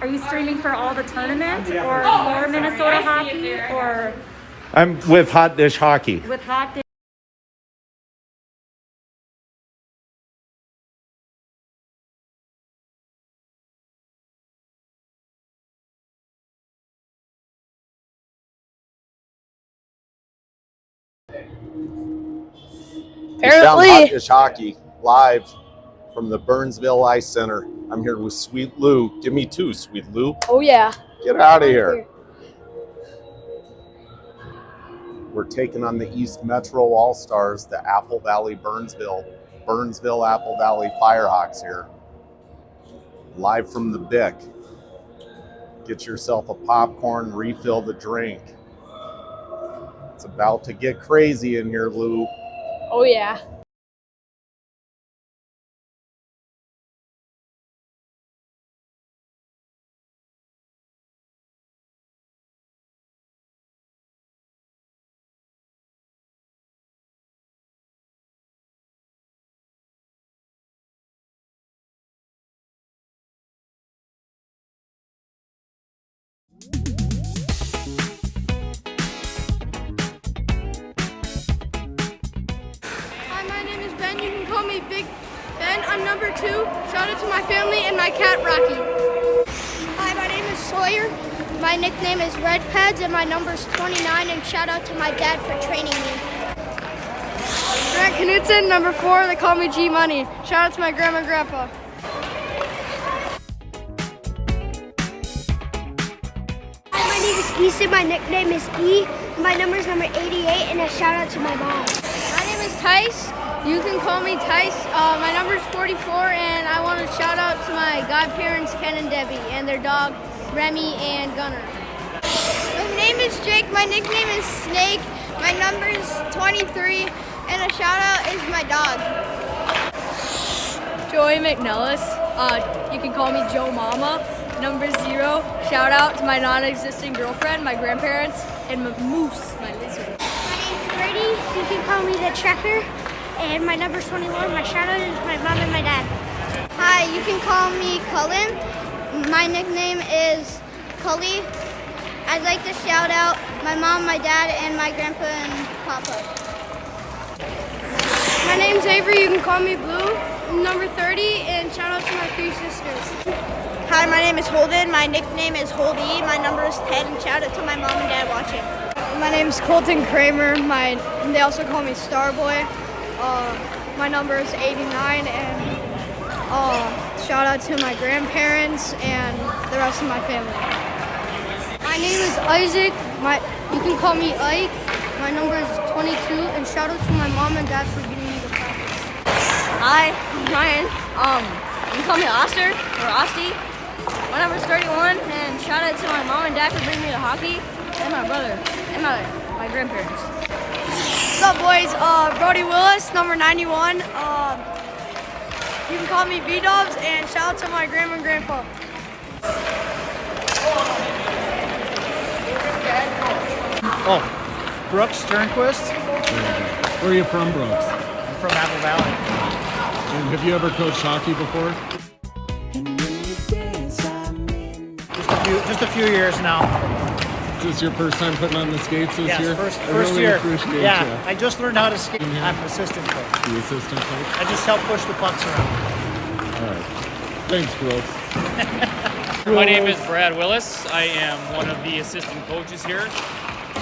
Are you streaming for all the tournament or for Minnesota hockey or I'm with Hot Dish Hockey. with Hot Dish? Down Hot Dish Hockey live from the Burnsville Ice Center. I'm here with Sweet Lou. Give me two, Sweet Lou. Oh yeah. Get out of here. We're taking on the East Metro All-Stars, the Apple Valley Burnsville Apple Valley Firehawks here. Live from the Bic. Get yourself a popcorn, refill the drink. It's about to get crazy in here, Lou. Oh yeah. Hi, my name is Ben. You can call me Big Ben. I'm number 2. Shout out to my family and my cat, Rocky. Hi, my name is Sawyer. My nickname is Red Pads and my number is 29. And shout out to my dad for training me. Grant Knutson, number 4. They call me G Money. Shout out to my grandma and grandpa. Hi, my name is Easton. My nickname is E. My number is number 88, and a shout out to my mom. My name is Tice. You can call me Tice. My number is 44, and I want to shout out to my godparents, Ken and Debbie, and their dog, Remy and Gunner. My name is Jake. My nickname is Snake. My number is 23, and a shout out is my dog. Joey McNellis. You can call me Joe Mama. Number 0. Shout out to my non-existent girlfriend, my grandparents, and my moose, my lizard. My name is Brady. You can call me the Trekker, and my number is 21. My shout out is my mom and my dad. Hi, you can call me Cullen. My nickname is Cully. I'd like to shout out my mom, my dad, and my grandpa and papa. My name's Avery. You can call me Blue. Number 30, and shout out to my 3 sisters. Hi, my name is Holden. My nickname is Holdy. My number is 10, and shout out to my mom and dad watching. My name's Colton Kramer. They also call me Starboy. My number is 89, and shout out to my grandparents and the rest of my family. My name is Isaac. You can call me Ike. My number is 22, and shout out to my mom and dad for getting me to practice. Hi, I'm Ryan. You can call me Oster or Osty. My number is 31, and shout out to my mom and dad for bringing me to hockey, and my brother, and my grandparents. What's up, boys? Brody Willis, number 91. You can call me B-Dubs, and shout out to my grandma and grandpa. Oh, Brooks Sternquist. Where are you from, Brooks? I'm from Apple Valley. And have you ever coached hockey before? Just a few years now. Is this your first time putting on the skates this year? Yes, I first really year. appreciate Yeah, you. I just learned how to skate. I'm an assistant coach. The assistant coach? I just help push the pucks around. All right. Thanks, Brooks. My name is Brad Willis. I am one of the assistant coaches here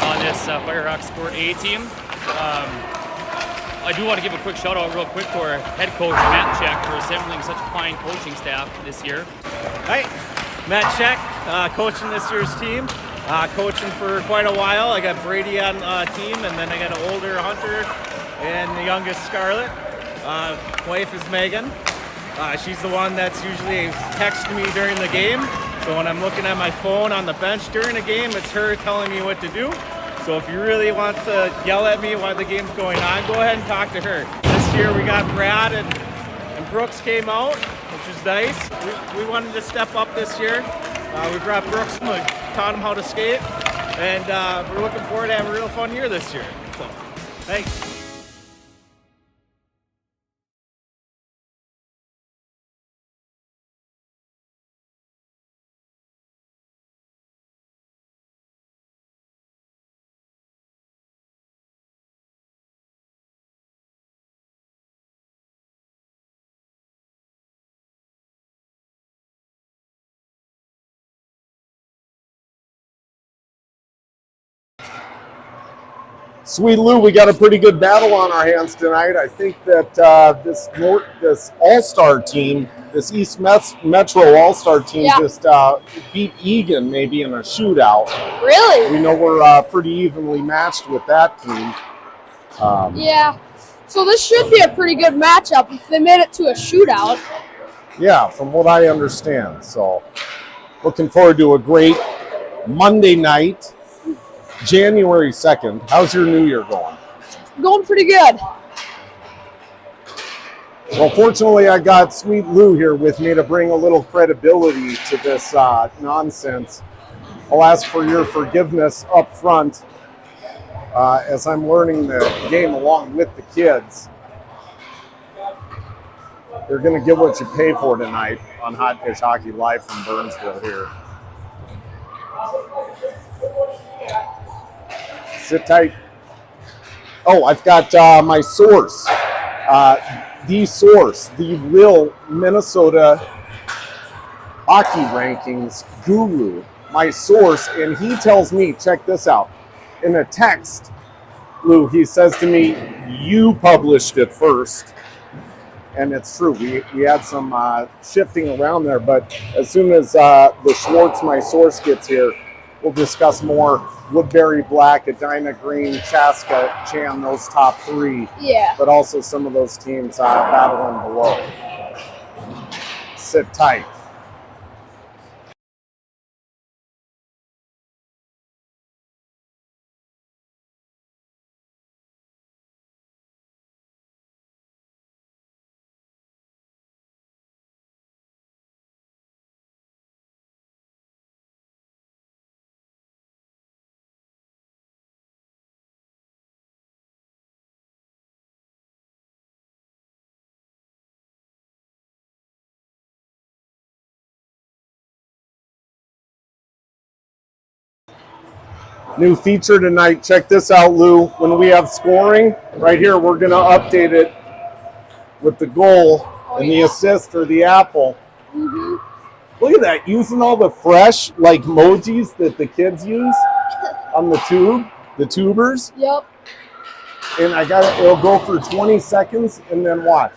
on this Firehawks Sport A team. I do want to give a quick shout out real quick to our head coach, Matt Check, for assembling such a fine coaching staff this year. Hi, Matt Check, coaching this year's team. Coaching for quite a while. I got Brady on team, and then I got an older Hunter and the youngest Scarlett. Wife is Megan. She's the one that's usually texting me during the game. So when I'm looking at my phone on the bench during the game, it's her telling me what to do. So if you really want to yell at me while the game's going on, go ahead and talk to her. This year we got Brad and Brooks came out, which is nice. We wanted to step up this year. We brought Brooks and taught him how to skate. And we're looking forward to having a real fun year this year. So, thanks. Sweet Lou, we got a pretty good battle on our hands tonight. I think that this All-Star team, this East Metro All-Star team just beat Egan maybe in a shootout. Really? We know we're pretty evenly matched with that team. Yeah. So this should be a pretty good matchup if they made it to a shootout. Yeah, from what I understand. So looking forward to a great Monday night. January 2nd. How's your new year going? Going pretty good. Well, fortunately, I got Sweet Lou here with me to bring a little credibility to this nonsense. I'll ask for your forgiveness up front as I'm learning the game along with the kids. You're going to get what you pay for tonight on Hot Dish Hockey live from Burnsville here. Sit tight. Oh, I've got my source. The source, the real Minnesota hockey rankings guru. My source, and he tells me, check this out. In a text, Lou, he says to me, you published it first. And it's true. We had some shifting around there, but as soon as the Schwartz, my source, gets here, we'll discuss more. Woodbury Black, Edina Green, Chaska, Chan, those top three. Yeah. But also some of those teams battling below. Sit tight. New feature tonight. Check this out, Lou. When we have scoring, right here, we're going to update it with the goal and the assist or the apple. Mm-hmm. Look at that, using all the fresh like emojis that the kids use on the tube, the tubers. Yep. And it'll go for 20 seconds and then watch.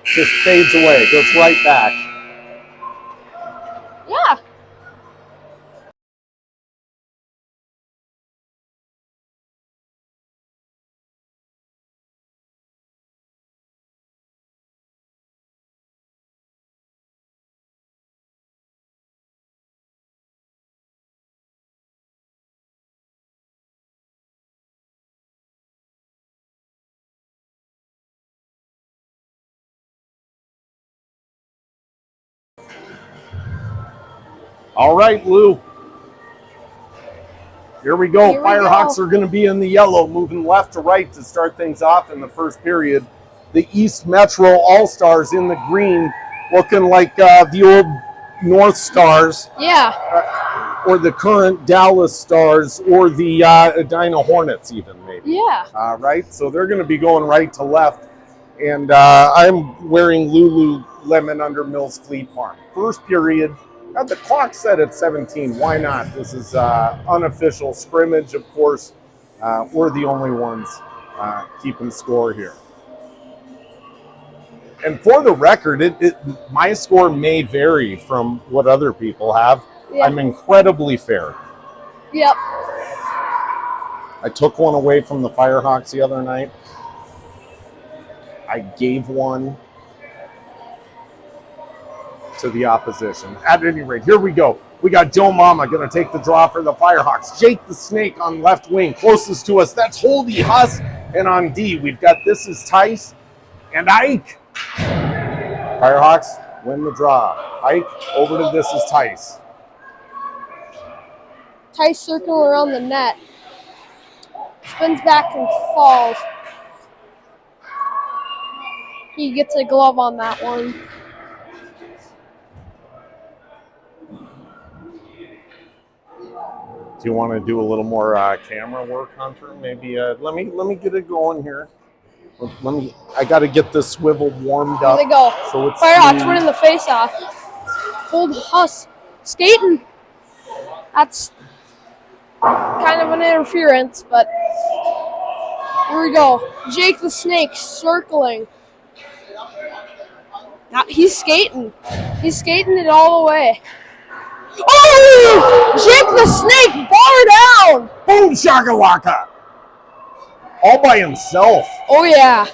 Just fades away, goes right back. Yeah. All right, Lou. Here we go. Firehawks are going to be in the yellow, moving left to right to start things off in the first period. The East Metro All-Stars in the green, looking like the old North Stars. Yeah. Or the current Dallas Stars, or the Edina Hornets even, maybe. Yeah. Right? So they're going to be going right to left. And I'm wearing Lululemon under Mills Fleet Farm. First period. Got the clock set at 17. Why not? This is unofficial scrimmage, of course. We're the only ones keeping score here. And for the record, my score may vary from what other people have. Yeah. I'm incredibly fair. Yep. I took one away from the Firehawks the other night. I gave one to the opposition. At any rate, here we go. We got Joe Mama going to take the draw for the Firehawks. Jake the Snake on left wing, closest to us. That's Holdy Huss. And on D, we've got This Is Tice and Ike. Firehawks win the draw. Ike over to This Is Tice. Tice circle around the net. Spins back and falls. He gets a glove on that one. Do you want to do a little more camera work, Hunter? Maybe let me get it going here. I got to get this swivel warmed up. There they go. So it's Firehawks winning the face-off. Hold Huss skating. That's kind of an interference, but here we go. Jake the Snake circling. Now he's skating. He's skating it all the way. Oh! Jake the Snake, bar down! Boom shakalaka! All by himself. Oh yeah.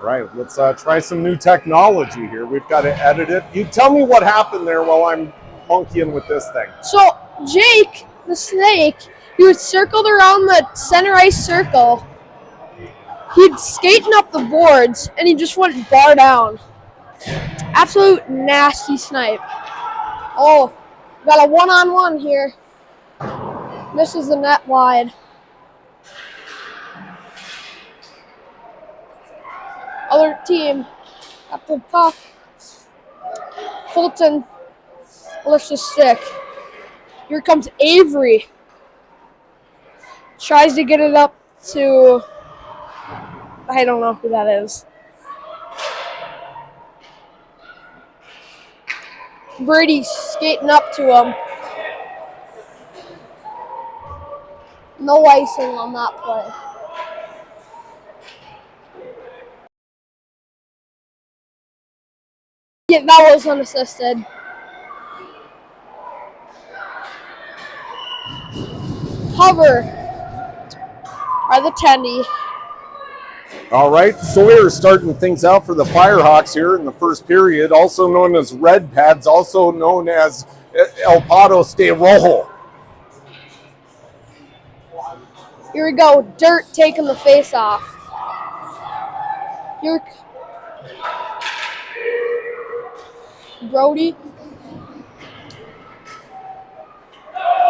Right, let's try some new technology here. We've got to edit it. You tell me what happened there while I'm monkeying with this thing. So Jake the Snake, he was circled around the center ice circle. He'd skating up the boards and he just went bar down. Absolute nasty snipe. Oh, got a one-on-one here. Misses the net wide. Other team got the puck. Colton lifts the stick. Here comes Avery. Tries to get it up to, I don't know who that is. Brady's skating up to him. No icing on that play. Yeah, that was unassisted. Cover by the Tendy. All right, Sawyer starting things out for the Firehawks here in the first period, also known as Red Pads, also known as El Pados de Rojo. Here we go, Dirt taking the face off. Here, Brody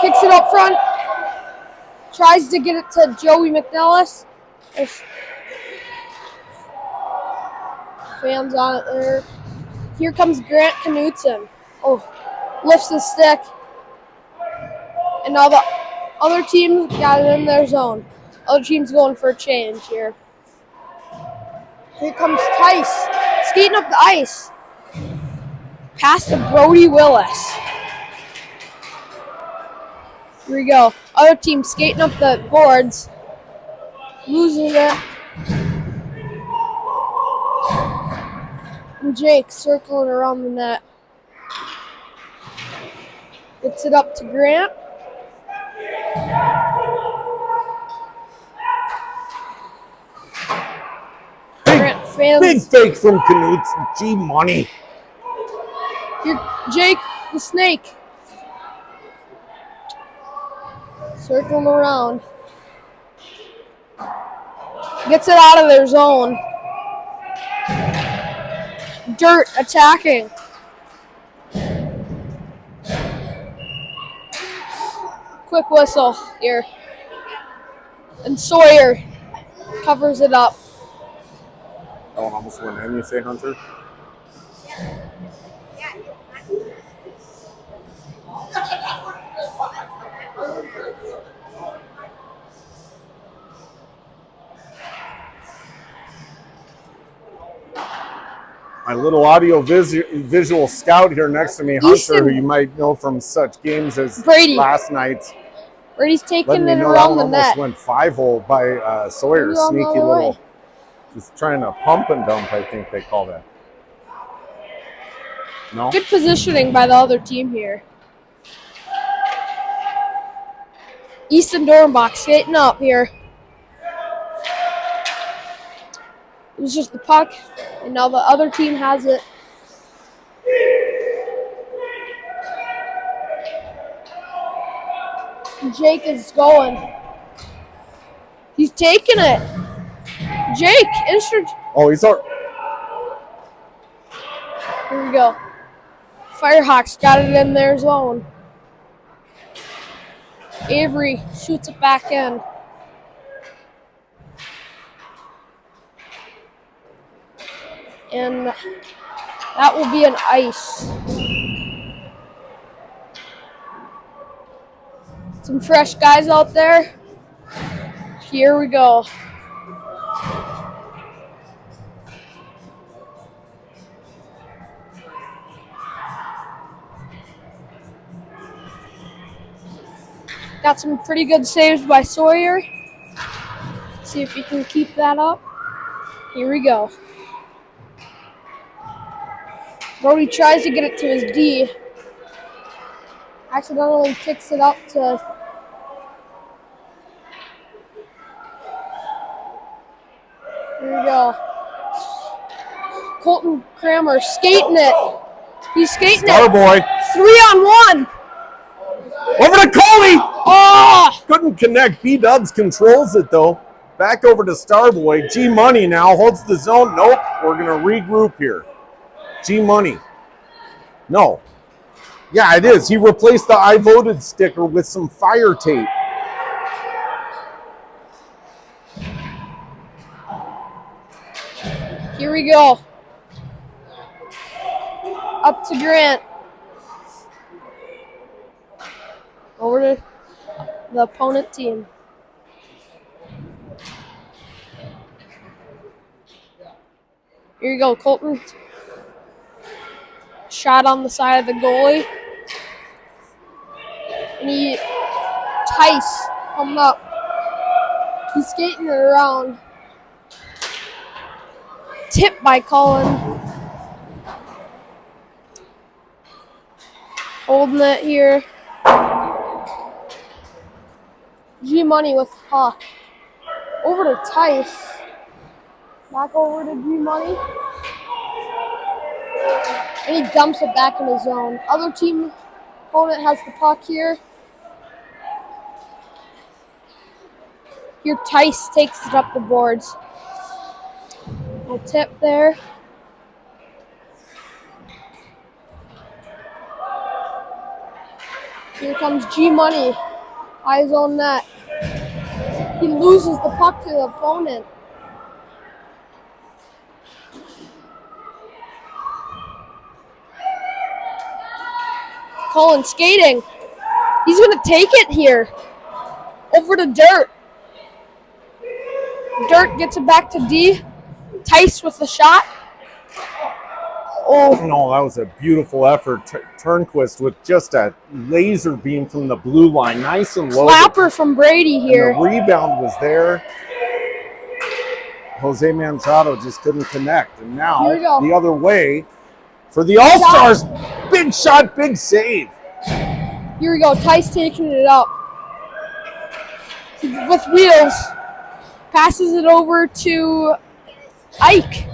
kicks it up front, tries to get it to Joey McNellis. There's fans on it there. Here comes Grant Knutson. Oh, lifts the stick. And now the other team got it in their zone. Other team's going for a change here. Here comes Tice, skating up the ice. Pass to Brody Willis. Here we go. Other team skating up the boards. Losing it. And Jake circling around the net. Gets it up to Grant. Grant fans. Big fake from Knutson. G money. Here, Jake the Snake. Circling around. Gets it out of their zone. Dirt attacking. Quick whistle here. And Sawyer covers it up. Oh, almost went in, you say, Hunter? My little audio visual scout here next to me, Hunter, who you might know from such games as Brady. Last night's. Brady's taking Letting me it know around that the one almost net. went 5-hole by Sawyer. Around Sneaky all the little. way. Just trying to pump and dump, I think they call that. No? Good positioning by the other team here. Easton Dornbach skating up here. It was just the puck, and now the other team has it. Jake is going. He's taking it. Jake, Oh, he's all. Here we go. Firehawks got it in their zone. Avery shoots it back in. And that will be an ice. Some fresh guys out there. Here we go. Got some pretty good saves by Sawyer. See if he can keep that up. Here we go. Brody tries to get it to his D. Accidentally kicks it up to here we go. Colton Kramer skating it. He's skating Starboy. it. 3-on-1. Over to Coley. Oh! Couldn't connect. B-Dubs controls it, though. Back over to Starboy. G-Money now holds the zone. Nope. We're going to regroup here. G-Money. No. Yeah, it is. He replaced the I voted sticker with some fire tape. Here we go. Up to Grant. Over to the opponent team. Here you go, Colton. Shot on the side of the goalie. And Tice coming up. He's skating it around. Tipped by Cullen. Holding it here. G-Money with the puck. Over to Tice. Back over to G-Money. And he dumps it back in his zone. Other team opponent has the puck here. Here Tice takes it up the boards. A tip there. Here comes G-Money. Eyes on net. He loses the puck to the opponent. Cullen skating. He's going to take it here. Over to Dirt. Dirt gets it back to D. Tice with the shot. Oh, no, that was a beautiful effort. Turnquist with just a laser beam from the blue line. Nice and low. Clapper from Brady here. And the rebound was there. Jose Manchado just couldn't connect. And now the other way for the All-Stars. Big shot, big save. Here we go. Tice taking it up. With wheels. Passes it over to Ike.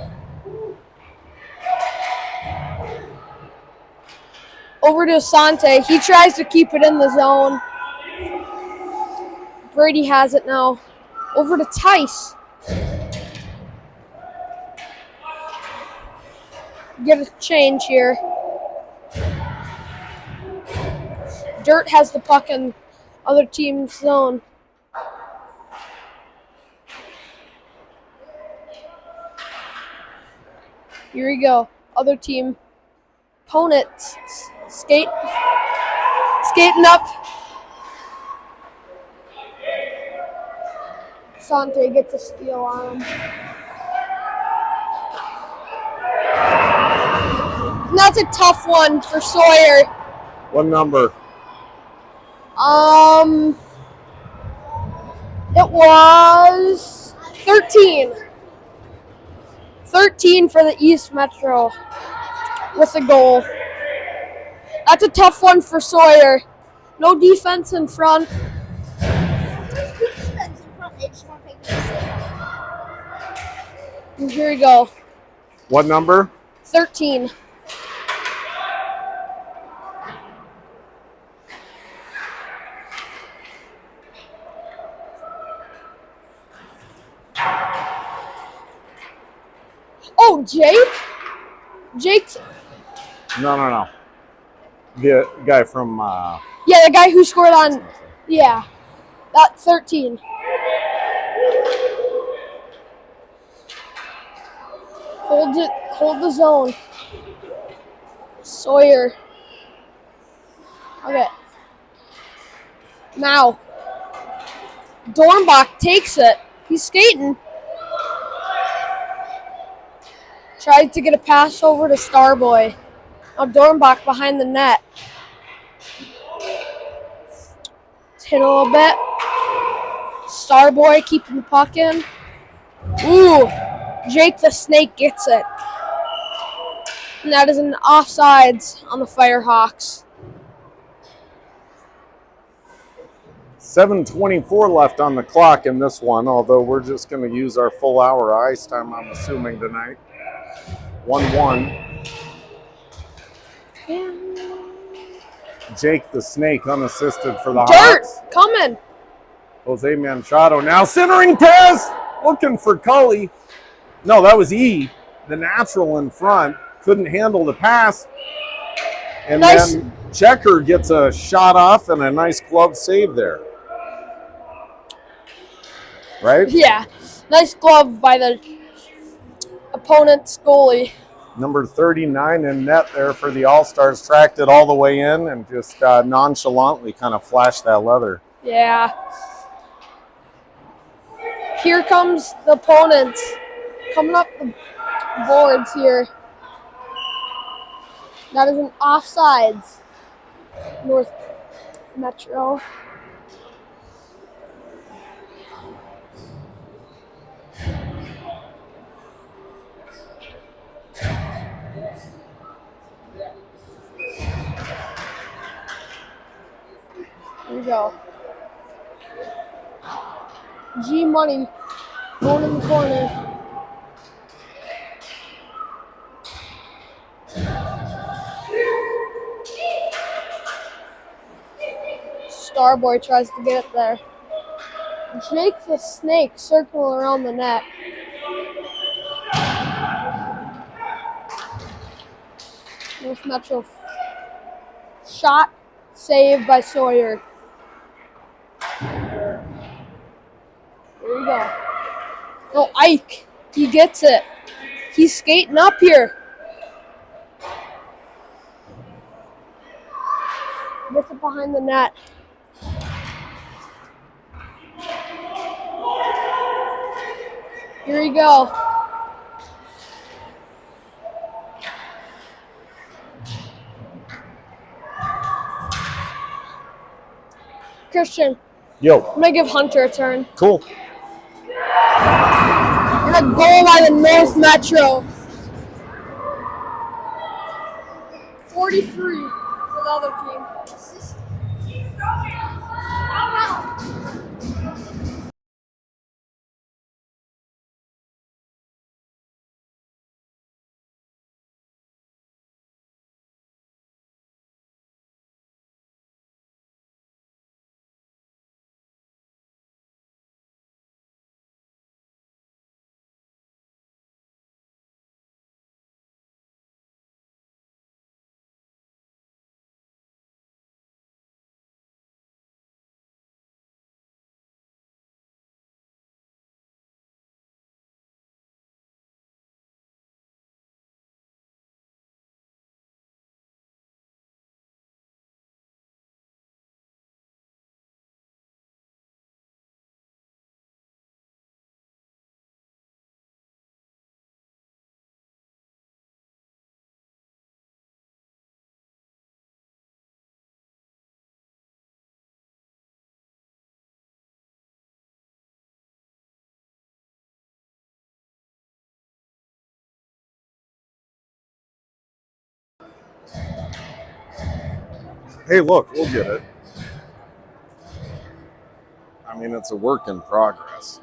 Over to Asante. He tries to keep it in the zone. Brady has it now. Over to Tice. Get a change here. Dirt has the puck in other team's zone. Here we go. Other team. Opponents skating up. Sante gets a steal on him. And that's a tough one for Sawyer. What number? It was 13. 13 for the East Metro with a goal. That's a tough one for Sawyer. No defense in front. And here we go. What number? 13. Oh, Jake? Jake's... No. The guy from... Yeah, the guy who scored on... Yeah. That 13. Hold the zone. Sawyer. Okay. Now. Dornbach takes it. He's skating. Tries to get a pass over to Starboy. Now Dornbach behind the net. hit a little bit. Starboy keeping the puck in. Ooh, Jake the Snake gets it. And that is an offsides on the Firehawks. 7:24 left on the clock in this one, although we're just going to use our full hour of ice time, I'm assuming, tonight. 1-1. Jake the Snake unassisted for the Dirt Hawks. coming. Jose Manchado now centering pass, looking for Cully. No, that was E, the natural in front. Couldn't handle the pass. And Nice. then Checker gets a shot off and a nice glove save there. Right? Yeah, nice glove by the opponent's goalie. Number 39 in net there for the All-Stars. Tracked it all the way in and just nonchalantly kind of flashed that leather. Yeah. Here comes the opponents. Coming up the boards here. That is an offsides. North Metro. Here we go. G Money going in the corner. Starboy tries to get it there. Jake the Snake circling around the net. North Metro shot saved by Sawyer. Here we go. No, Ike. He gets it. He's skating up here. Gets it behind the net. Here we go. Christian. Yo. I'm going to give Hunter a turn. Cool. And a goal by the North Metro. 43 for the other team. Hey, look, we'll get it. I mean, it's a work in progress.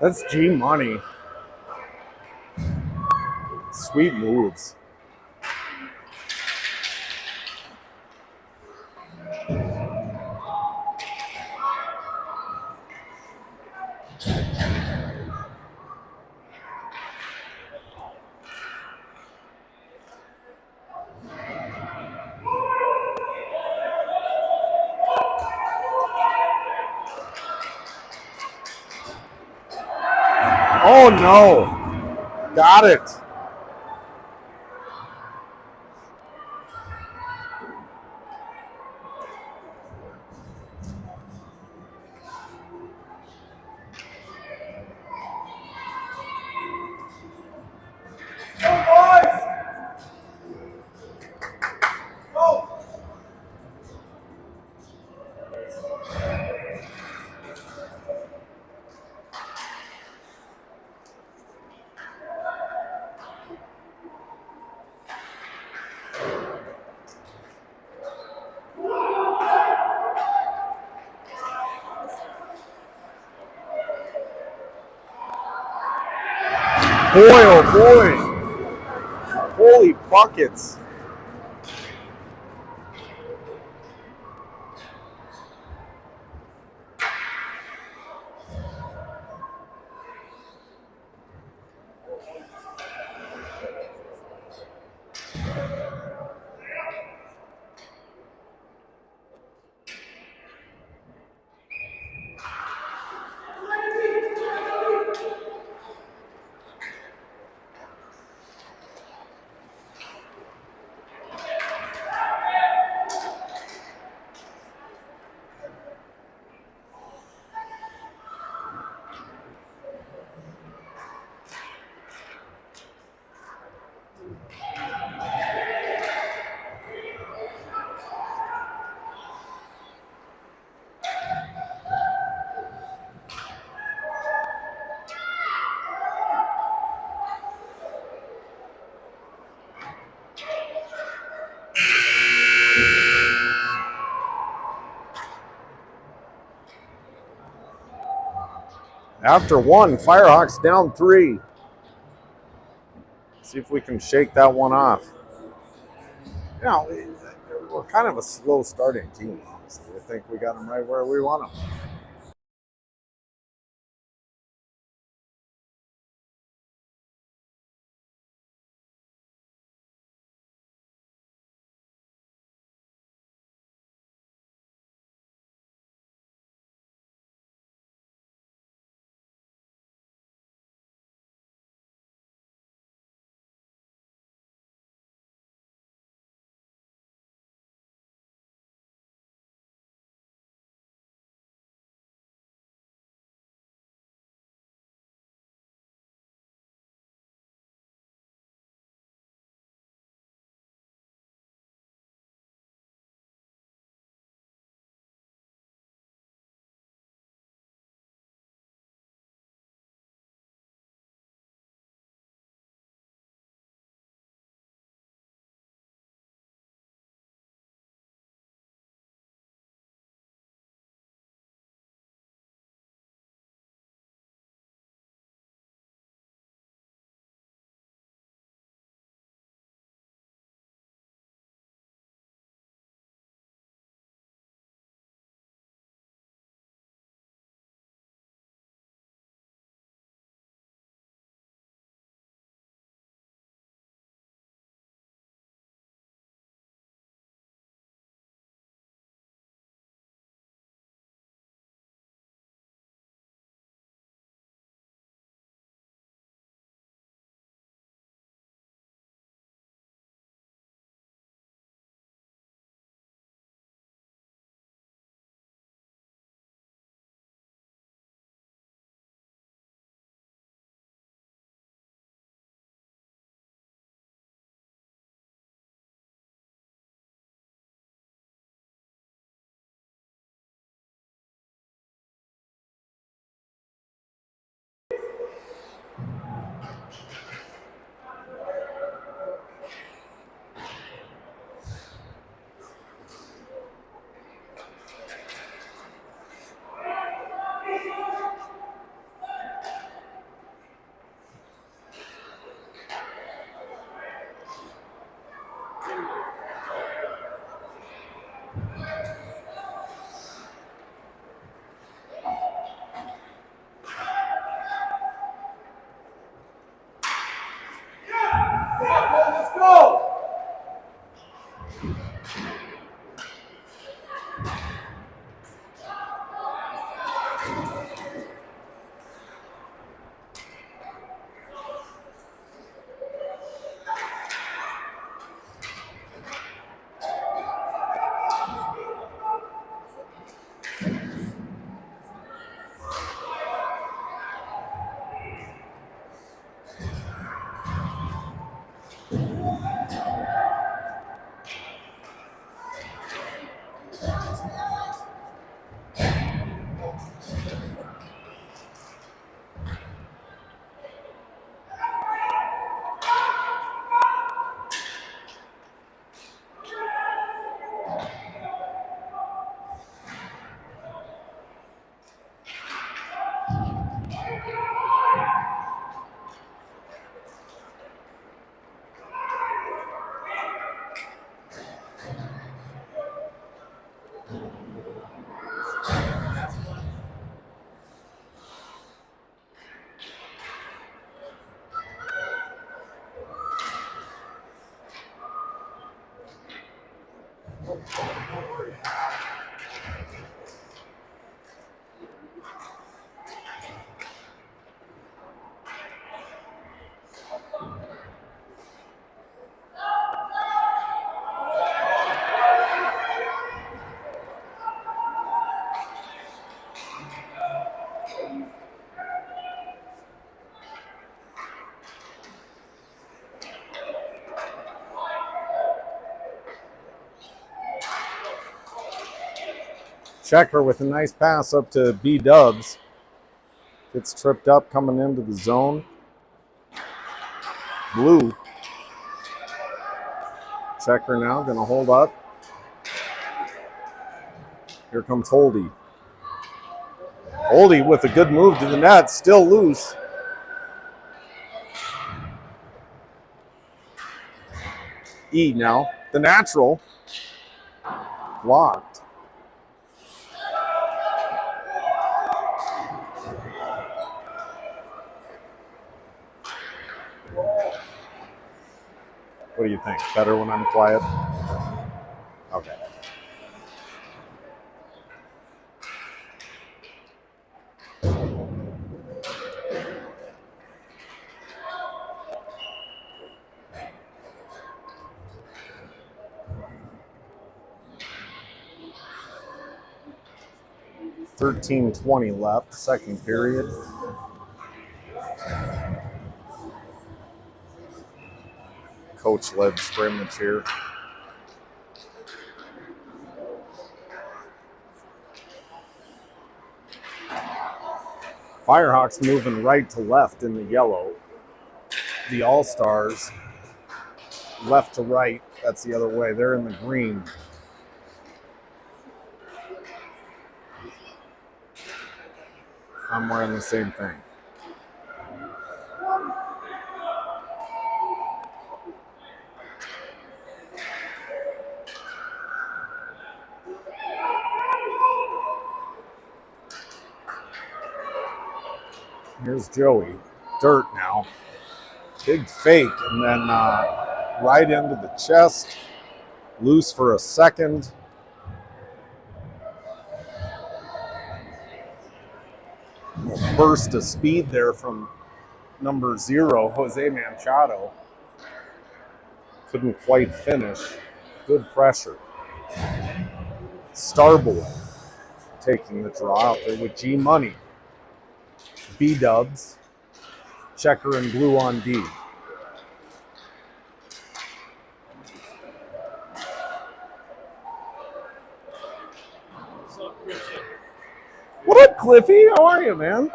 That's G money. Sweet moves. Oh no! Got it. Boy, oh boy. Holy buckets. After one, Firehawks down 3. See if we can shake that one off. You know, we're kind of a slow starting team, honestly. I think we got them right where we want them. Checker with a nice pass up to B-Dubs. Gets tripped up coming into the zone. Blue. Checker now going to hold up. Here comes Holdy. Holdy with a good move to the net, still loose. E now, the natural. Blocked. What do you think? Better when I'm quiet? Okay. $13:20 left, second period. Coach-led scrimmage here. Firehawks moving right to left in the yellow. The All-Stars left to right. That's the other way. They're in the green. I'm wearing the same thing. Here's Joey. Dirt now. Big fake, and then right into the chest. Loose for a second. Burst of speed there from number 0, Jose Manchado. Couldn't quite finish. Good pressure. Starboy taking the draw out there with G Money. B-Dubs, Checker and Blue on D. What up, Cliffy? How are you, man?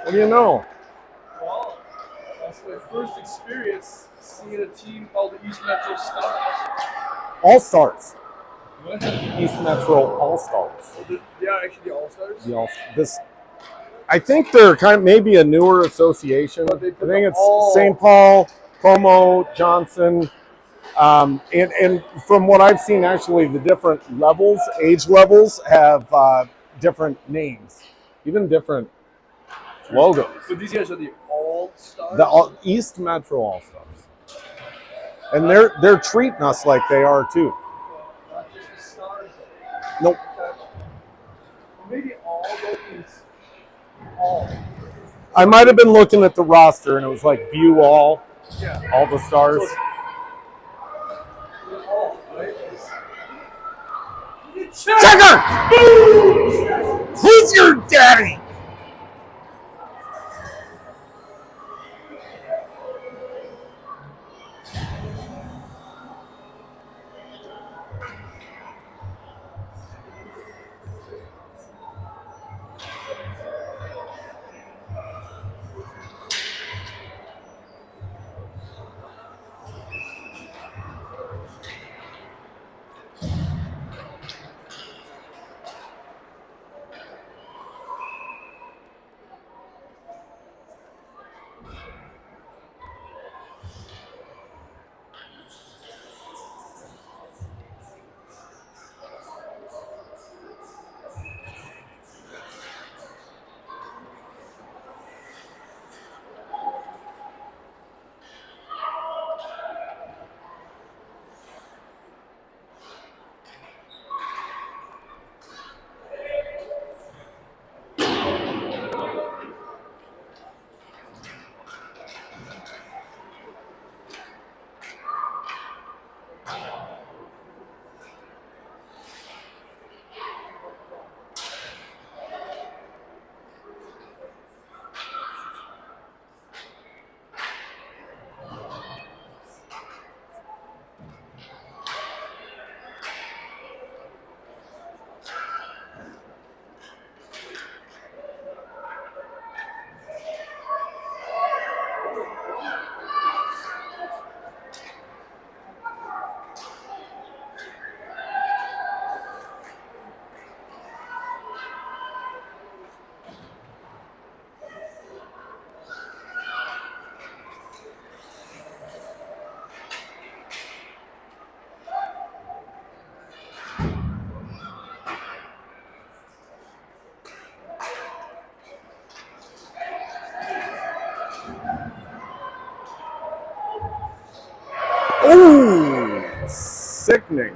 What do you know? Well, that's my first experience seeing a team called the East Metro Stars. All-Stars. What? East Metro All-Stars. Yeah, actually the All-Stars. I think they're kind of maybe a newer association. I think it's St. Paul, Como, Johnson, And from what I've seen, actually, the different levels, age levels, have different names, even different logos. So these guys are the All-Stars? The East Metro All-Stars. And they're treating us like they are, too. Not just the stars. Nope. Maybe all those. All. I might have been looking at the roster, and it was like view all, all the stars. So all, right? Checker! Who's your daddy? Ooh, sickening.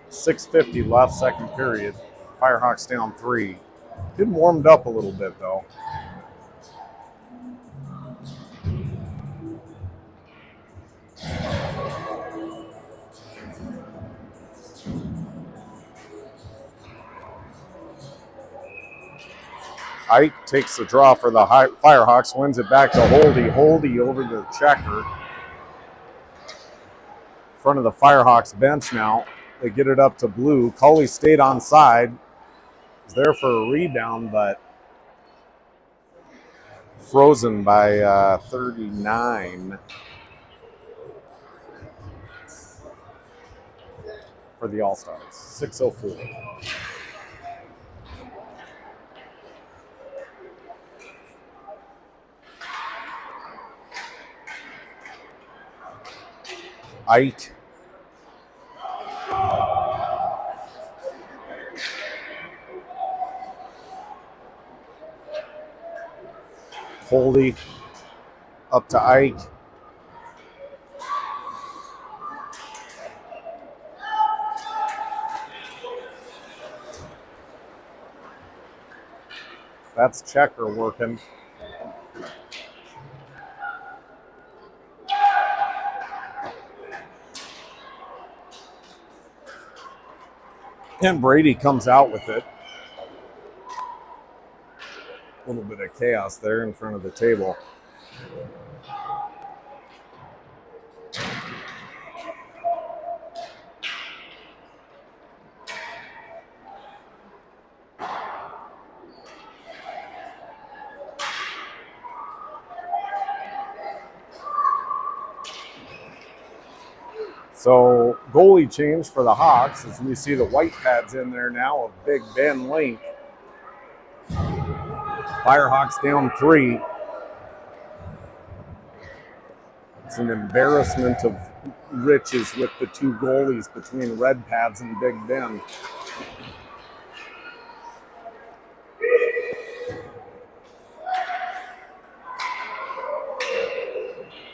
.650 left, second period. Firehawks down 3. Getting warmed up a little bit, though. Ike takes the draw for the Firehawks, wins it back to Holdy. Holdy over the checker. In front of the Firehawks bench now. They get it up to Blue. Cully stayed on side. Was there for a rebound, but frozen by 39 for the All-Stars. 6:04. Ike. Holdy up to Ike. That's checker working. And Brady comes out with it. A little bit of chaos there in front of the table. So goalie change for the Hawks as we see the white pads in there now of Big Ben Link. Firehawks down 3. It's an embarrassment of riches with the two goalies between red pads and Big Ben.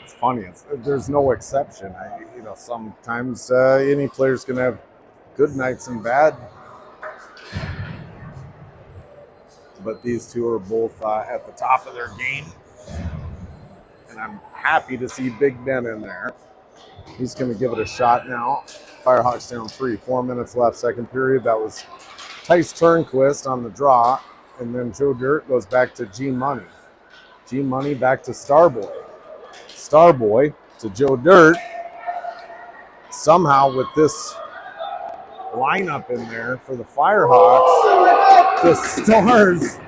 It's funny. There's no exception. Sometimes any player's going to have good nights and bad. But these two are both at the top of their game. And I'm happy to see Big Ben in there. He's going to give it a shot now. Firehawks down 3. 4 minutes left, second period. That was Tice Turnquist on the draw. And then Joe Dirt goes back to G Money. G Money back to Starboy. Starboy to Joe Dirt. Somehow with this lineup in there for the Firehawks, the Stars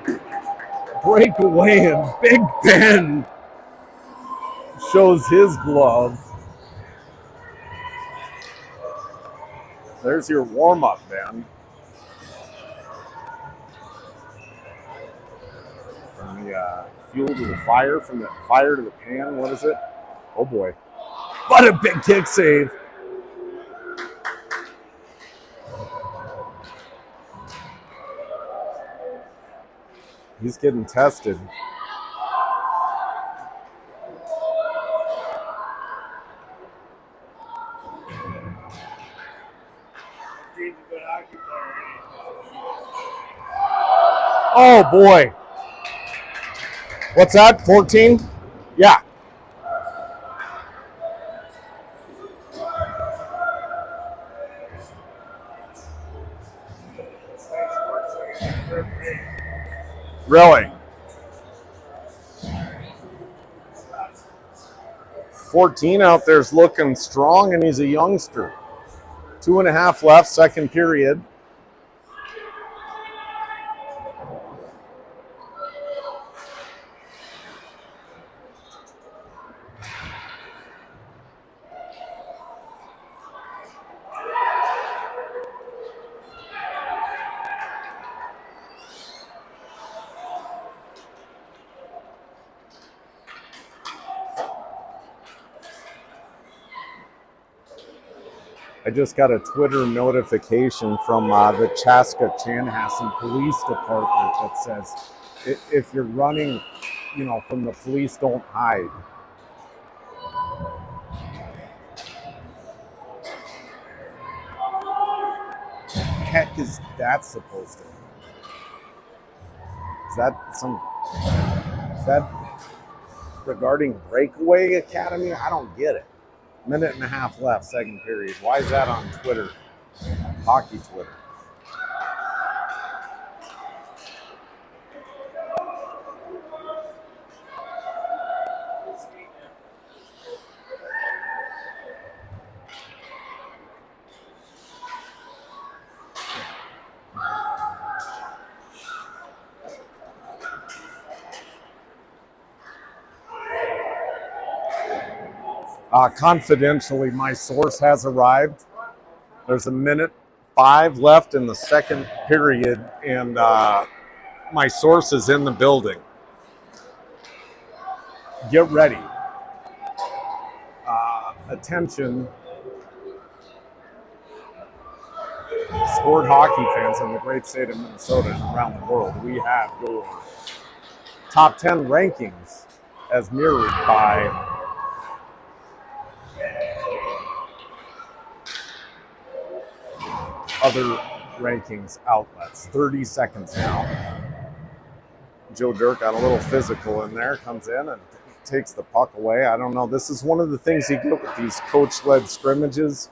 break away and Big Ben shows his glove. There's your warm-up, Ben. From the fuel to the fire, from the fire to the pan, what is it? Oh boy. What a big kick save. He's getting tested. Oh boy. What's that? 14? Yeah. Really? 14 out there's looking strong, and he's a youngster. 2.5 left, second period. I just got a Twitter notification from the Chaska Chanhassen Police Department that says if you're running, from the police, don't hide. What the heck is that supposed to be? Is that regarding Breakaway Academy? I don't get it. 1.5 minutes left, second period. Why is that on Twitter? Hockey Twitter. Confidentially, my source has arrived. There's a minute 5 left in the second period, and my source is in the building. Get ready. Attention, sport hockey fans in the great state of Minnesota and around the world. We have your top 10 rankings as mirrored by other rankings outlets. 30 seconds now. Joe Dirk got a little physical in there, comes in and takes the puck away. I don't know. This is one of the things you get with these coach-led scrimmages.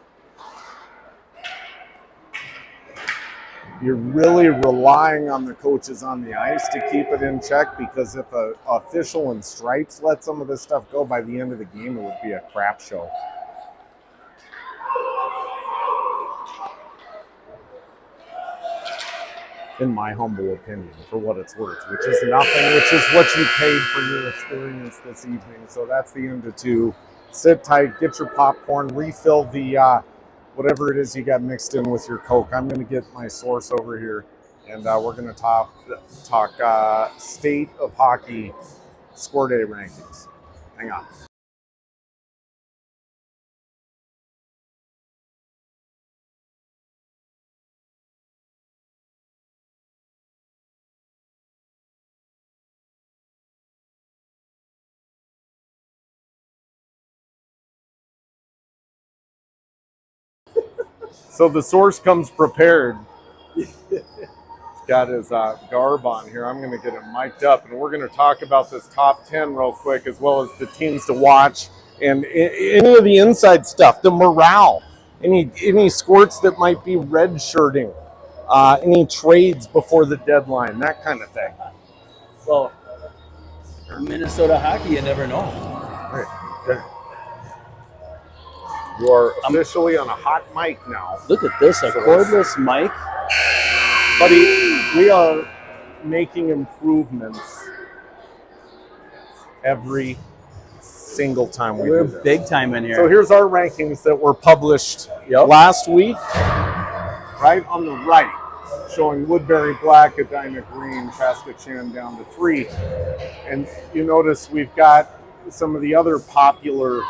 You're really relying on the coaches on the ice to keep it in check, because if an official in stripes let some of this stuff go, by the end of the game, it would be a crap show. In my humble opinion, for what it's worth, which is nothing, which is what you paid for your experience this evening. So that's the end of 2. Sit tight, get your popcorn, refill the whatever it is you got mixed in with your Coke. I'm going to get my source over here, and we're going to talk state of hockey score day rankings. Hang on. So the source comes prepared. Got his garb on here. I'm going to get him mic'd up, and we're going to talk about this top 10 real quick, as well as the teams to watch and any of the inside stuff, the morale, any squirts that might be red shirting, any trades before the deadline, that kind of thing. Well, Minnesota hockey, you never know. Okay. You are officially on a hot mic now. Look at this, a cordless mic. Buddy, we are making improvements every single time we do this. We're big time in here. So here's our rankings that were published last week. Right on the right, showing Woodbury Black, Edina Green, Saskatchewan down to 3. And you notice we've got some of the other popular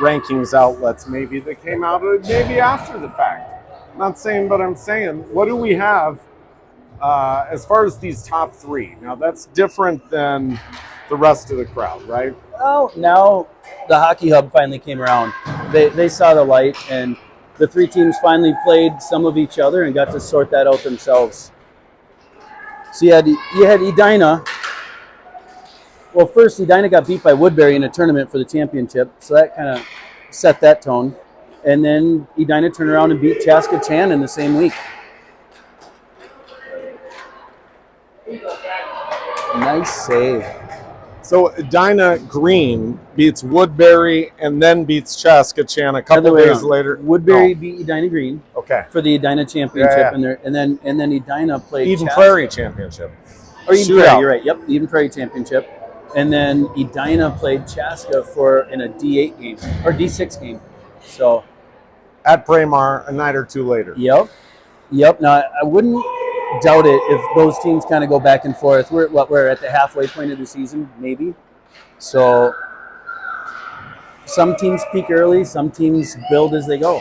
rankings outlets maybe that came out maybe after the fact. I'm not saying, but I'm saying, what do we have as far as these top 3? Now that's different than the rest of the crowd, right? Well, now the Hockey Hub finally came around. They saw the light, and the 3 teams finally played some of each other and got to sort that out themselves. So you had Edina. Well, first, Edina got beat by Woodbury in a tournament for the championship, so that kind of set that tone. And then Edina turned around and beat Saskatchewan in the same week. Nice save. So Edina Green beats Woodbury and then beats Saskatchewan a couple days later. Woodbury beat Edina Green. Okay. For the Edina championship, Yeah. and then Edina played Eden Chaska. Prairie championship. Or Eden Prairie, you're right. Yep, Eden Prairie championship. And then Edina played Chaska in a D8 game or D6 game. So at Braemar a night or 2 later. Yep. Now I wouldn't doubt it if those teams kind of go back and forth. We're at the halfway point of the season, maybe. So some teams peak early, some teams build as they go.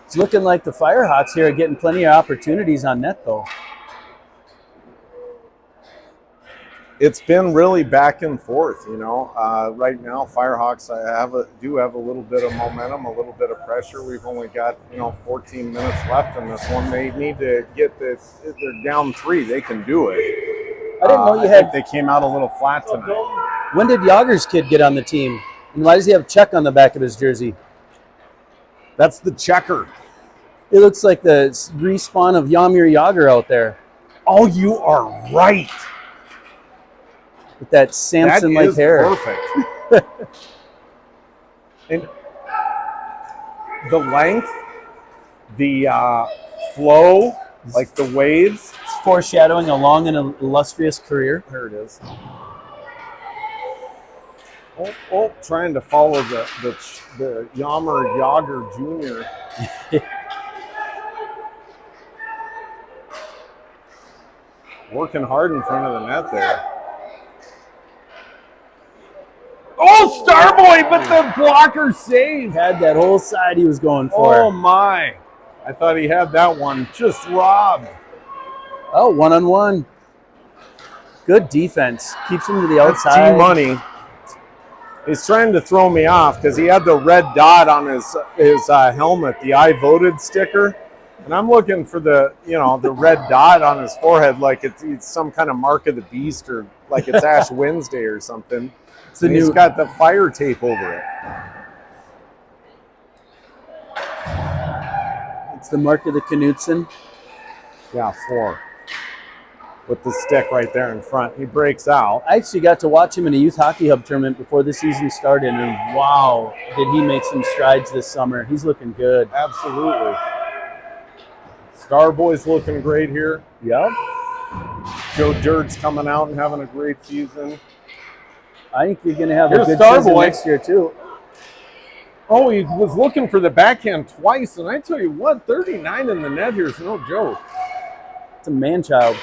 It's looking like the Firehawks here are getting plenty of opportunities on net, though. It's been really back and forth, you know. Right now, Firehawks do have a little bit of momentum, a little bit of pressure. We've only got 14 minutes left in this one. They need to get this. They're down 3. They can do it. I didn't know you had. They came out a little flat tonight. When did Yager's kid get on the team? And why does he have check on the back of his jersey? That's the checker. It looks like the respawn of Jaromir Jagr out there. Oh, you are right. With that Samson-like hair. Perfect. And the length the flow, like the waves. It's foreshadowing a long and illustrious career. There it is. Oh, trying to follow the Yammer Yager Jr. Working hard in front of the net there. Oh, Starboy, but the blocker saved. Had that whole side he was going for. Oh, my. I thought he had that one just robbed. Oh, one-on-one. Good defense. Keeps him to the outside. G-Money. He's trying to throw me off because he had the red dot on his helmet, the I voted sticker. And I'm looking for the red dot on his forehead like it's some kind of mark of the beast or like it's Ash Wednesday or something. He's got the fire tape over it. It's the mark of the Knutson. Yeah, 4. With the stick right there in front. He breaks out. I actually got to watch him in a Youth Hockey Hub tournament before the season started, and wow, did he make some strides this summer. He's looking good. Absolutely. Starboy's looking great here. Yep. Joe Dirt's coming out and having a great season. I think you're going to have Here's a good Starboy. season next year, too. Oh, he was looking for the backhand twice, and I tell you what, 39 in the net here is no joke. It's a man-child.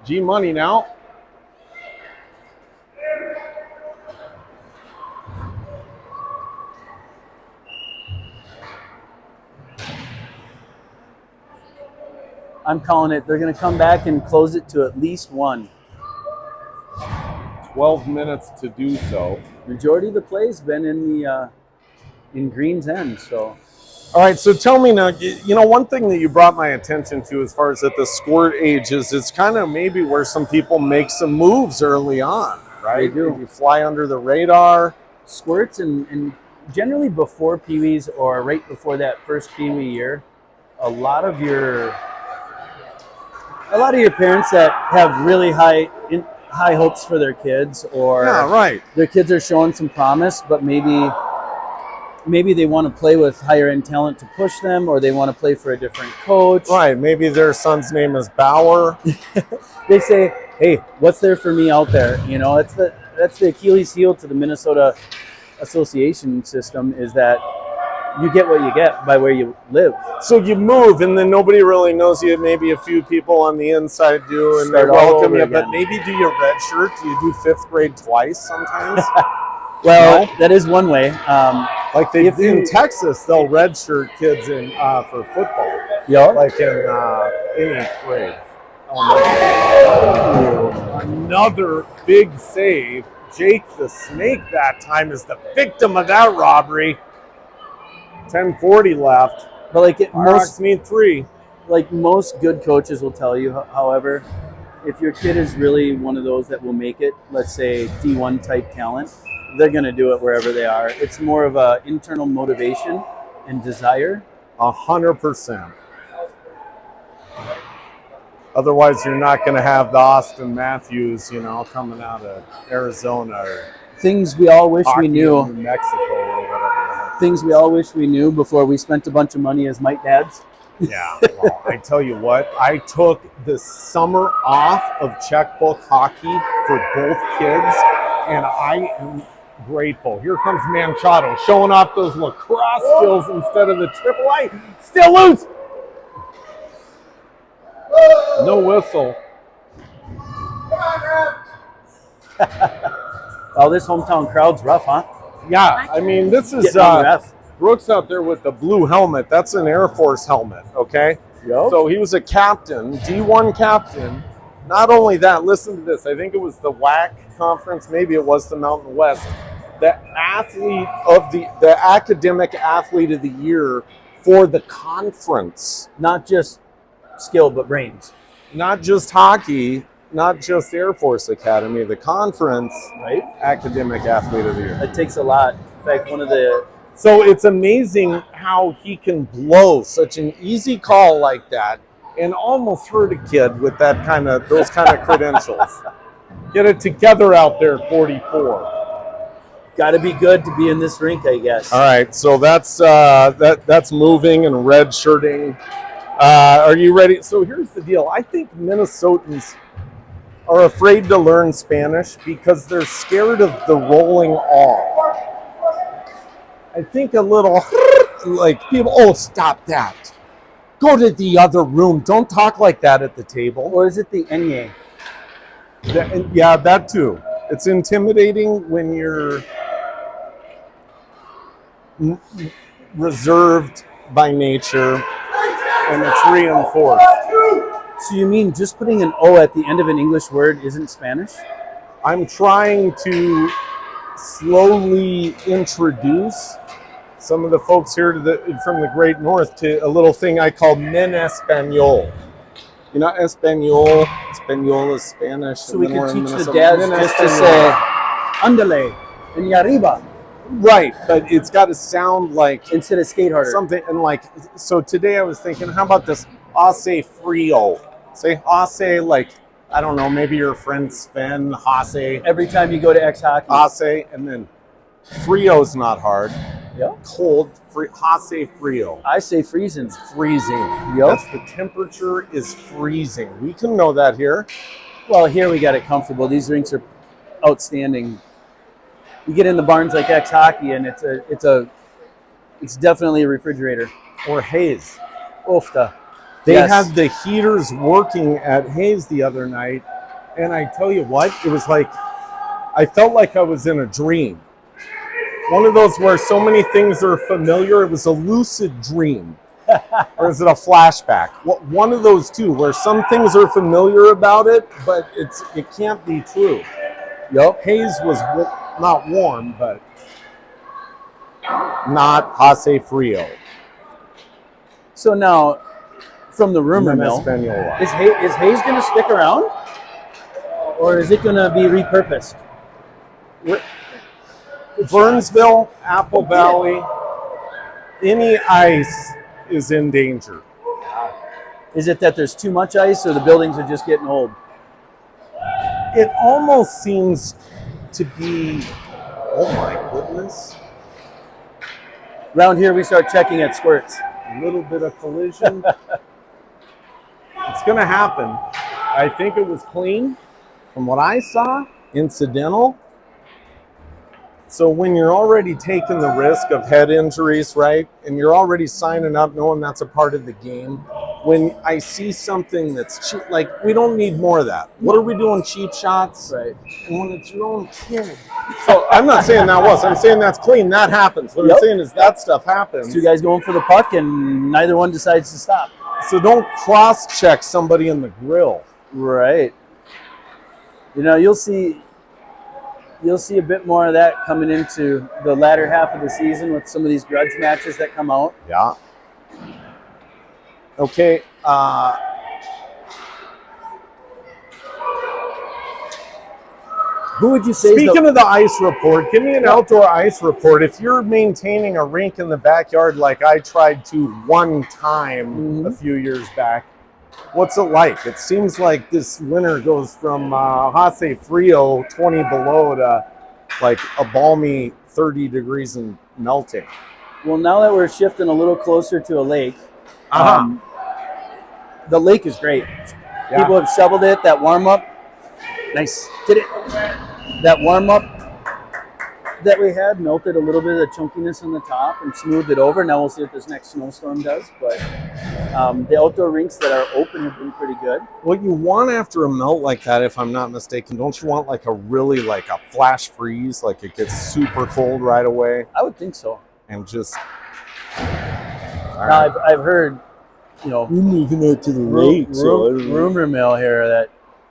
G-Money now. I'm calling it. They're going to come back and close it to at least 1. 12 minutes to do so. Majority of the play's been in Green's End, so. All right, so tell me now, one thing that you brought my attention to as far as at the squirt age is it's kind of maybe where some people make some moves early on, right? They do. You fly under the radar. Squirts and generally before Pee-wees or right before that first Pee-wee year, a lot of your parents that have really high hopes for their kids, or their kids are showing some promise, but maybe they want to play with higher end talent to push them, or they want to play for a different coach. Right, maybe their son's name is Bauer. They say, hey, what's there for me out there? That's the Achilles heel to the Minnesota association system, is that you get what you get by where you live. So you move, and then nobody really knows you. Maybe a few people on the inside do, and they welcome you. But maybe do you redshirt? Do you do 5th grade twice sometimes? Well, that is one way. Like in Texas, they'll redshirt kids in for football. Yeah. Like in 8th grade. Another big save. Jake the Snake that time is the victim of that robbery. 10:40 left. But most need 3. Like most good coaches will tell you, however, if your kid is really one of those that will make it, let's say D1 type talent, they're going to do it wherever they are. It's more of a internal motivation and desire. 100%. Otherwise, you're not going to have the Austin Matthews, coming out of Arizona or things we all wish we knew. New Mexico or whatever. Things we all wish we knew before we spent a bunch of money as mite dads. Yeah, well, I tell you what, I took the summer off of checkbook hockey for both kids, and I am grateful. Here comes Manchado showing off those lacrosse skills instead of the AAA. Still loose. No whistle. Oh, this hometown crowd's rough, huh? Yeah, I mean, this is Brooks out there with the blue helmet. That's an Air Force helmet, okay? Yep. So he was a captain, D1 captain. Not only that, listen to this. I think it was the WAC conference, maybe it was the Mountain West. The athlete of the academic athlete of the year for the conference. Not just skill, but brains. Not just hockey, not just Air Force Academy, the conference, right? Academic athlete of the year. It takes a lot. In fact, So it's amazing how he can blow such an easy call like that and almost hurt a kid with those kind of credentials. Get it together out there, 44. got to be good to be in this rink, I guess. All right, so that's moving and red shirting. Are you ready? So here's the deal. I think Minnesotans are afraid to learn Spanish because they're scared of the rolling R. I think a little like people, oh, stop that. Go to the other room. Don't talk like that at the table. Or is it the Enye? Yeah, that too. It's intimidating when you're reserved by nature and it's reinforced. So you mean just putting an O at the end of an English word isn't Spanish? I'm trying to slowly introduce some of the folks here from the Great North to a little thing I call Men Español. You know, Español is Spanish. So we can teach the dads just to say, andale, and arriba. Right, but it's got to sound like instead of skate harder. Something, and like, so today I was thinking, how about this hace frio? Say hace, like, I don't know, maybe your friend Sven, hace. Every time you go to X-Hockey. Hace, and then frio's not hard. Yep. Cold, hace frio. I say freezing. It's freezing. Yep. That's the temperature is freezing. We can know that here. Well, here we got it comfortable. These rinks are outstanding. You get in the barns like X-Hockey, and it's definitely a refrigerator. Or Hayes. Ofta. They had the heaters working at Hayes the other night, and I tell you what, it was like, I felt like I was in a dream. One of those where so many things are familiar, it was a lucid dream. Or is it a flashback? One of those two, where some things are familiar about it, but it can't be true. Yep. Hayes was not warm, but not hace frio. So now, from the rumor mill, is Hayes going to stick around? Or is it going to be repurposed? Burnsville, Apple Valley, any ice is in danger. Is it that there's too much ice or the buildings are just getting old? It almost seems to be, oh my goodness. Around here we start checking at squirts. A little bit of collision. It's going to happen. I think it was clean from what I saw, incidental. So when you're already taking the risk of head injuries, right, and you're already signing up knowing that's a part of the game, when I see something that's cheap, like, we don't need more of that. What are we doing, cheap shots? Right. And when it's your own kid. So I'm not saying that was. I'm saying that's clean. That happens. What I'm saying is that stuff happens. It's two guys going for the puck, and neither one decides to stop. So don't cross-check somebody in the grill. Right. You know, you'll see a bit more of that coming into the latter half of the season with some of these grudge matches that come out. Yeah. Okay. Who would you say? Speaking of the ice report, give me an outdoor ice report. If you're maintaining a rink in the backyard like I tried to one time a few years back, what's it like? It seems like this winter goes from hace frio, 20 below, to like a balmy 30 degrees and melting. Well, now that we're shifting a little closer to a lake, the lake is great. Yeah. People have shoveled it. That warm up, nice. Did it? That warm up that we had melted a little bit of the chunkiness on the top and smoothed it over. Now we'll see what this next snowstorm does. But the outdoor rinks that are open have been pretty good. What you want after a melt like that, if I'm not mistaken, don't you want like a really like a flash freeze, like it gets super cold right away? I would think so. And just. Now, I've heard, you know, we're moving out to the lake. Rumor mill here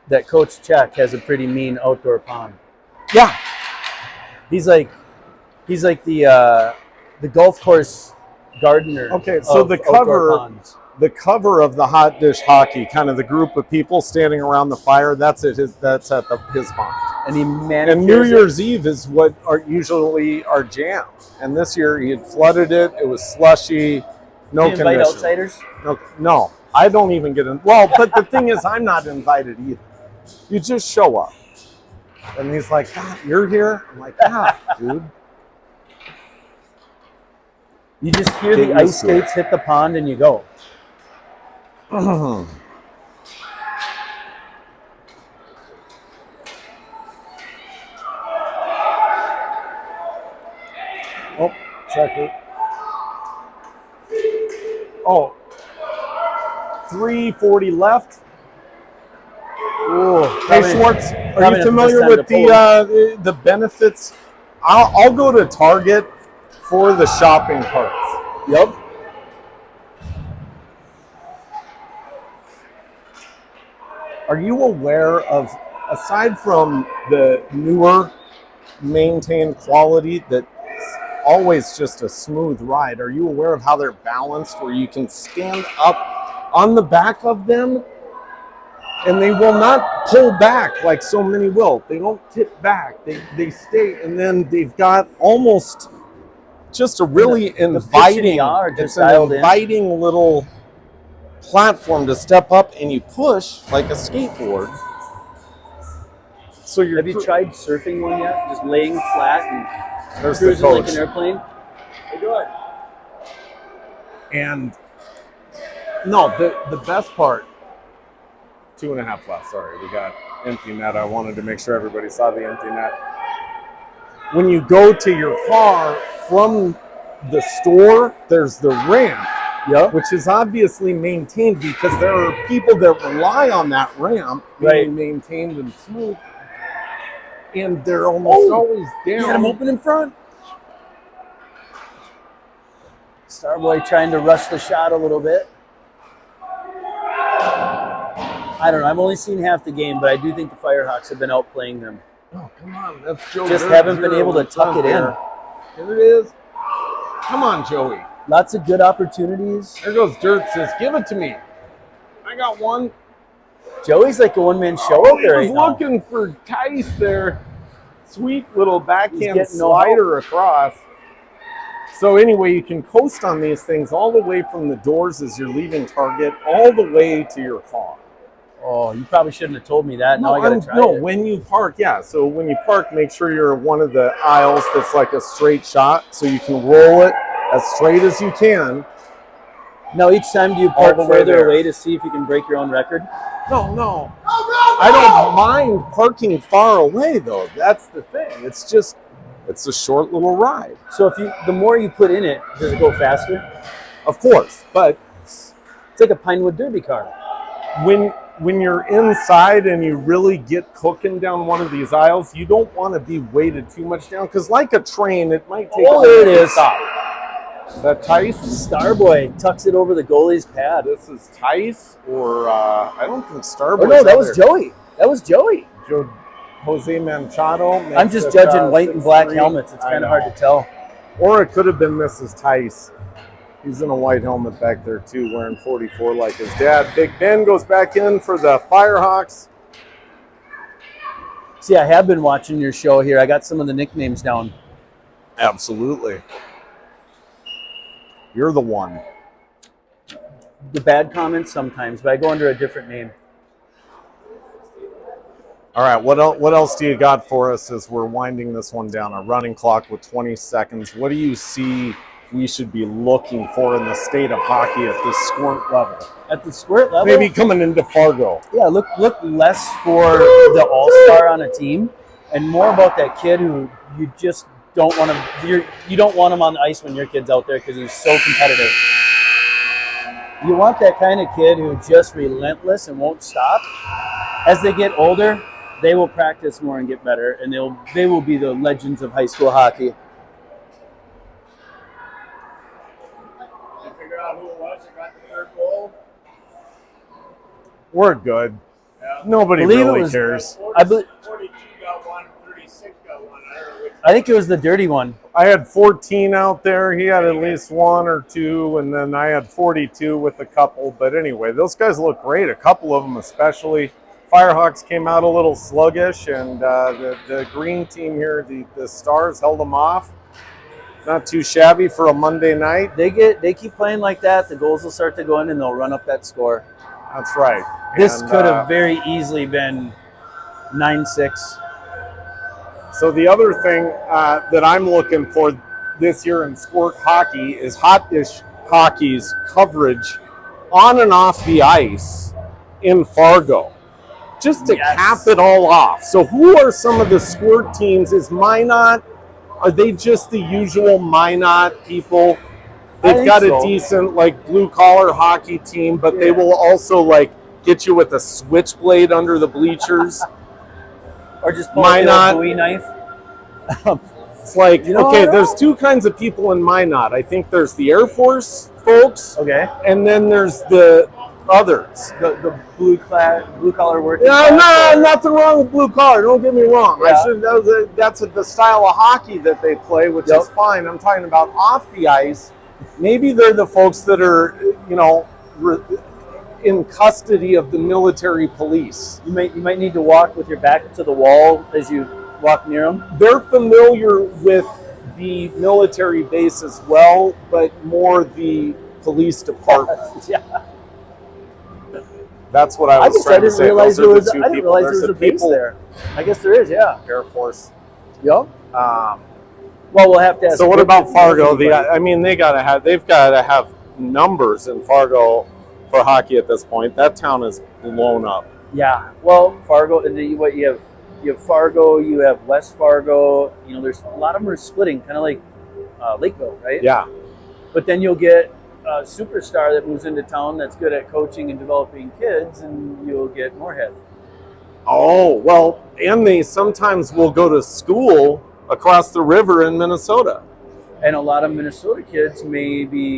that Coach Czech has a pretty mean outdoor pond. Yeah. He's like the golf course gardener. Okay, so the cover of the Hot Dish Hockey, kind of the group of people standing around the fire, that's at his pond. And he And New Year's Eve is what are usually our jam. And this year he had flooded it. It was slushy. No condition. Invite outsiders? No, I don't even get in. Well, but the thing is, I'm not invited either. You just show up. And he's like, God, you're here? I'm like, yeah, dude. You just hear the ice skates hit the pond and you go. Oh, check it. Oh, 3:40 left. Ooh, Hey, Schwartz, are you familiar with the benefits? I'll go to Target for the shopping carts. Yep. Are you aware of, aside from the newer maintained quality that's always just a smooth ride, are you aware of how they're balanced where you can stand up on the back of them and they will not pull back like so many will. They don't tip back. They stay, and then they've got almost just a really inviting, it's an inviting little platform to step up and you push like a skateboard. So Have you tried surfing one yet? Just laying flat and There's the cruising coach. like an airplane? Hey, good. And no, the best part, 2.5 left, sorry, we got empty net. I wanted to make sure everybody saw the empty net. When you go to your car from the store, there's the ramp, which is obviously maintained because there are people that rely on that ramp being maintained and smooth. And they're almost always down. You had them open in front. Starboy trying to rush the shot a little bit. I don't know. I've only seen half the game, but I do think the Firehawks have been outplaying them. Oh, come on. That's Joe. Just haven't been able to tuck it in. Here it is. Come on, Joey. Lots of good opportunities. There goes Dirt, says, give it to me. I got one. Joey's like a one-man show out there. He was looking for Tice there. Sweet little backhand getting no slider across. So anyway, you can coast on these things all the way from the doors as you're leaving Target, all the way to your car. Oh, you probably shouldn't have told me that. Now I gotta try it. When you park, so when you park, make sure you're in one of the aisles that's like a straight shot, so you can roll it as straight as you can. Now, each time do you park further away to see if you can break your own record? No. I don't mind parking far away, though. That's the thing. It's just, it's a short little ride. So if the more you put in it, does it go faster? Of course, but it's like a Pinewood Derby car. When you're inside and you really get cooking down one of these aisles, you don't want to be weighted too much down, because like a train, it might take Oh, there it is. Is that Tice? Starboy tucks it over the goalie's pad. This is Tice, or I don't think Starboy. Oh no, that was Joey. That was Joey. Jose Manchado. I'm just judging white and black helmets. It's kind of hard to tell. Or it could have been Mrs. Tice. He's in a white helmet back there too, wearing 44 like his dad. Big Ben goes back in for the Firehawks. See, I have been watching your show here. I got some of the nicknames down. Absolutely. You're the one. The bad comments sometimes, but I go under a different name. All right, what else do you got for us as we're winding this one down? A running clock with 20 seconds. What do you see we should be looking for in the state of hockey at this squirt level? At the squirt level? Maybe coming into Fargo. Yeah, look less for the all-star on a team and more about that kid who you just don't want to, you don't want him on the ice when your kid's out there because he's so competitive. You want that kind of kid who's just relentless and won't stop. As they get older, they will practice more and get better, and they will be the legends of high school hockey. You figure out who it was that got the third goal? We're good. Yeah. Nobody really cares. I believe 42 got one, 36 got one. I don't know which. I think it was the dirty one. I had 14 out there. He had at least one or two, and then I had 42 with a couple. But anyway, those guys look great. A couple of them especially. Firehawks came out a little sluggish, and the green team here, the Stars, held them off. Not too shabby for a Monday night. They keep playing like that. The goals will start to go in, and they'll run up that score. That's right. This could have very easily been 9-6. So the other thing that I'm looking for this year in Squirt Hockey is Hot Dish Hockey's coverage on and off the ice in Fargo, just to cap it all off. So who are some of the Squirt teams? Is Minot? Are they just the usual Minot people? They've got a decent like blue collar hockey team, but they will also like get you with a switchblade under the bleachers. Or just pull a Bowie knife. It's like, okay, there's two kinds of people in Minot. I think there's the Air Force folks, and then there's the others. The blue collar working. No, nothing wrong with blue collar. Don't get me wrong. That's the style of hockey that they play, which is fine. I'm talking about off the ice. Maybe they're the folks that are, in custody of the military police. You might need to walk with your back to the wall as you walk near them. They're familiar with the military base as well, but more the police department. That's what I was trying to say. I didn't realize there was a base there. I guess there is, Air Force. Yep. Well, we'll have to ask. So what about Fargo? They've got to have numbers in Fargo for hockey at this point. That town is blown up. Yeah. Well, Fargo. What you have Fargo. You have West Fargo. There's a lot of them are splitting, kind of like Lakeville, right? Yeah. But then you'll get a superstar that moves into town that's good at coaching and developing kids, and you'll get Moorhead. Oh well, and they sometimes will go to school across the river in Minnesota. And a lot of Minnesota kids may be